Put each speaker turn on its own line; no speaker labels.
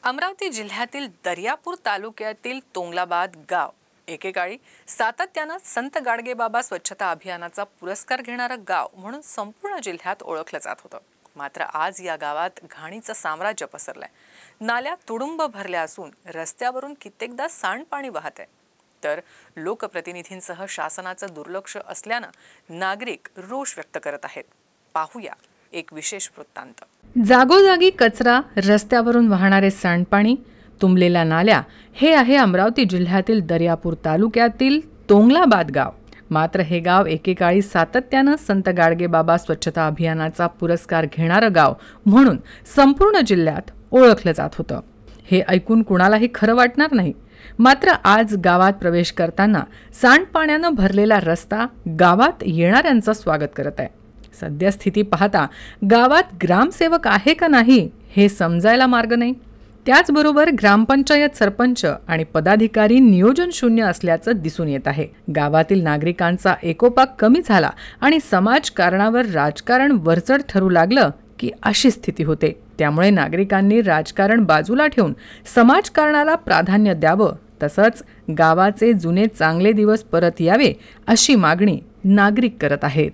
अमरावती जिल्ह्यातील दर्यापूर तालुक्यातील तोंगलाबाद गाव एकेकाळी सातत्याने संत गाडगेबाबा स्वच्छता अभियानाचा पुरस्कार घेणारं गाव म्हणून संपूर्ण जिल्ह्यात ओळखलं जात होतं। मात्र आज या गावात घाणीचं साम्राज्य पसरलंय। नाल्या तुडुंब भरल्या असून रस्त्यावरून कित्येकदा सांडपाणी वाहत आहे। तर लोकप्रतिनिधींसह शासनाचं दुर्लक्ष असल्यानं नागरिक रोष व्यक्त करत आहेत। पाहूया एक विशेष वृत्तांत।
जागोजागी कचरा, रस्त्यावरून वाहणारे सांडपाणी, तुंबलेल्या नाल्या हे आहे अमरावती जिल्ह्यातील दर्यापूर तालुक्यातील तोंगलाबाद गाव। मात्र हे गाव एकेकाळी सातत्याने संत गाडगेबाबा स्वच्छता अभियानाचा पुरस्कार घेणारं गाव म्हणून संपूर्ण जिल्ह्यात ओळखलं जात होतं। हे ऐकून कुणालाही खरं वाटणार नाही। मात्र आज गावात प्रवेश करताना सांडपाण्यानं भरलेला रस्ता गावात येणाऱ्यांचं स्वागत करत आहे। सद्यस्थिती पाहता गावात ग्रामसेवक आहे का नाही हे समजायला मार्ग नाही। त्याचबरोबर ग्रामपंचायत सरपंच आणि पदाधिकारी नियोजन शून्य असल्याचं दिसून येत आहे। गावातील नागरिकांचा एकोपा कमी झाला आणि समाजकारणावर राजकारण वरचढ ठरू लागलं की अशी स्थिती होते। त्यामुळे नागरिकांनी राजकारण बाजूला ठेवून समाजकारणाला प्राधान्य द्यावं, तसंच गावाचे जुने चांगले दिवस परत यावे अशी मागणी नागरिक करत आहेत।